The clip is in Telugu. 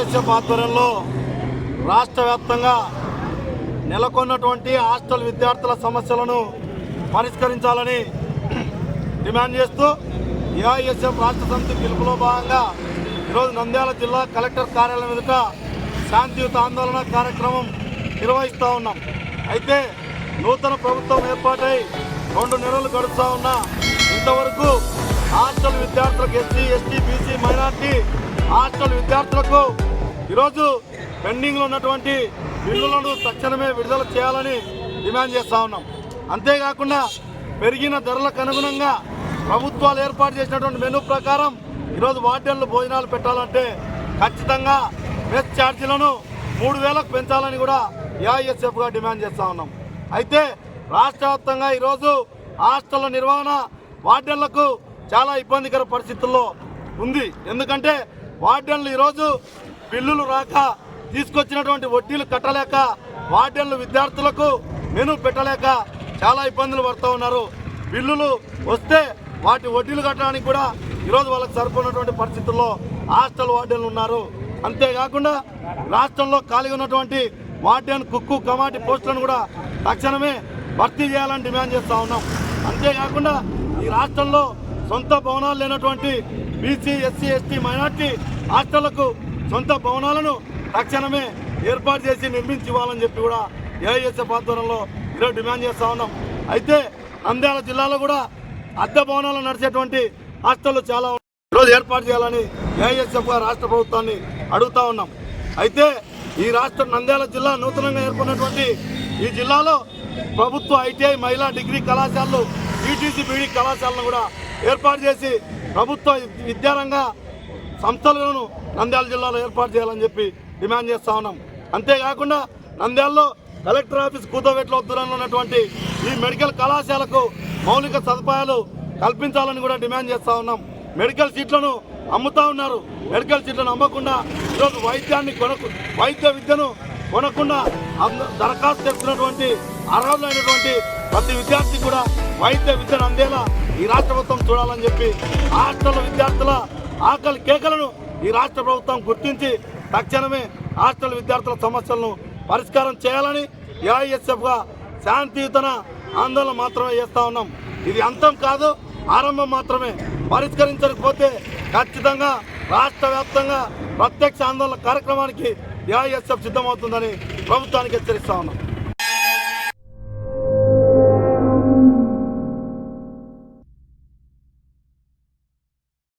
ఏఐఎస్ఎఫ్ ఆధ్వర్యంలో రాష్ట్ర వ్యాప్తంగా నెలకొన్నటువంటి హాస్టల్ విద్యార్థుల సమస్యలను పరిష్కరించాలని డిమాండ్ చేస్తూ ఏఐఎస్ఎఫ్ రాష్ట్ర సమితి పిలుపులో భాగంగా ఈరోజు నంద్యాల జిల్లా కలెక్టర్ కార్యాలయం ఎదుట శాంతియుత ఆందోళన కార్యక్రమం నిర్వహిస్తూ ఉన్నాం. అయితే నూతన ప్రభుత్వం ఏర్పాటై 2 నెలలు గడుస్తూ ఉన్నా ఇంతవరకు హాస్టల్ విద్యార్థులకు SC, ST, BC, minority hostel విద్యార్థులకు ఈరోజు పెండింగ్లో ఉన్నటువంటి బిల్లులను తక్షణమే విడుదల చేయాలని డిమాండ్ చేస్తూ ఉన్నాం. అంతేకాకుండా పెరిగిన ధరలకు అనుగుణంగా ప్రభుత్వాలు ఏర్పాటు చేసినటువంటి మెనూ ప్రకారం ఈరోజు వార్డెన్లు భోజనాలు పెట్టాలంటే ఖచ్చితంగా మెస్ ఛార్జీలను 3,000కు పెంచాలని కూడా ఏఐఎస్ఎఫ్గా డిమాండ్ చేస్తూ ఉన్నాం. అయితే రాష్ట్ర వ్యాప్తంగా ఈరోజు హాస్టళ్ల నిర్వహణ వార్డెన్లకు చాలా ఇబ్బందికర పరిస్థితుల్లో ఉంది. ఎందుకంటే వార్డెన్లు ఈరోజు బిల్లులు రాక తీసుకొచ్చినటువంటి వడ్డీలు కట్టలేక వార్డెన్లు విద్యార్థులకు మెనూ పెట్టలేక చాలా ఇబ్బందులు పడుతూ ఉన్నారు. బిల్లులు వస్తే వాటి వడ్డీలు కట్టడానికి కూడా ఈరోజు వాళ్ళకి సరిపోయినటువంటి పరిస్థితుల్లో హాస్టల్ వార్డెన్లు ఉన్నారు. అంతేకాకుండా రాష్ట్రంలో ఖాళీగా ఉన్నటువంటి వార్డెన్, కుక్కు, కమాటి పోస్టులను కూడా తక్షణమే భర్తీ చేయాలని డిమాండ్ చేస్తూ ఉన్నాం. అంతేకాకుండా ఈ రాష్ట్రంలో సొంత భవనాలు లేనటువంటి బీసీ, ఎస్సీ, ఎస్టీ, మైనార్టీ హాస్టళ్లకు సొంత భవనాలను తక్షణమే ఏర్పాటు చేసి నిర్మించి ఇవ్వాలని చెప్పి కూడా ఏఐఎస్ఎఫ్ ఆధ్వర్యంలో ఈరోజు డిమాండ్ చేస్తూ ఉన్నాం. అయితే నంద్యాల జిల్లాలో కూడా అద్దె భవనాలు నడిచేటువంటి హాస్టళ్లు చాలా ఈరోజు ఏర్పాటు చేయాలని ఏఐఎస్ఎఫ్గా రాష్ట్ర ప్రభుత్వాన్ని అడుగుతూ ఉన్నాం. అయితే ఈ రాష్ట్ర నంద్యాల జిల్లా నూతనంగా ఏర్పడినటువంటి ఈ జిల్లాలో ప్రభుత్వ ఐటీఐ, మహిళా డిగ్రీ కళాశాలలు, ఈటీసీ, బీడీ కళాశాలను కూడా ఏర్పాటు చేసి ప్రభుత్వ విద్యారంగ సంస్థలను నంద్యాల జిల్లాలో ఏర్పాటు చేయాలని చెప్పి డిమాండ్ చేస్తూ ఉన్నాం. అంతేకాకుండా నంద్యాలలో కలెక్టర్ ఆఫీస్ కూతవేట్ల దూరంలో ఉన్నటువంటి ఈ మెడికల్ కళాశాలకు మౌలిక సదుపాయాలు కల్పించాలని కూడా డిమాండ్ చేస్తూ ఉన్నాం. మెడికల్ సీట్లను అమ్ముతూ ఉన్నారు. మెడికల్ సీట్లను అమ్మకుండా ఈరోజు వైద్య విద్యను కొనకుండా దరఖాస్తు చేస్తున్నటువంటి అర్హులైనటువంటి ప్రతి విద్యార్థి కూడా వైద్య విద్యను అందేలా ఈ రాష్ట్ర ప్రభుత్వం చూడాలని చెప్పి హాస్టల్ విద్యార్థుల ఆకలి కేకలను ఈ రాష్ట్ర ప్రభుత్వం గుర్తించి తక్షణమే హాస్టల్ విద్యార్థుల సమస్యలను పరిష్కారం చేయాలని ఏఐఎస్ఎఫ్గా శాంతియుతన ఆందోళన మాత్రమే చేస్తూ ఉన్నాం. ఇది అంతం కాదు, ఆరంభం మాత్రమే. పరిష్కరించకపోతే ఖచ్చితంగా రాష్ట్ర వ్యాప్తంగా ప్రత్యక్ష ఆందోళన కార్యక్రమానికి ఏఐఎస్ఎఫ్ సిద్ధమవుతుందని ప్రభుత్వానికి హెచ్చరిస్తా ఉన్నాం.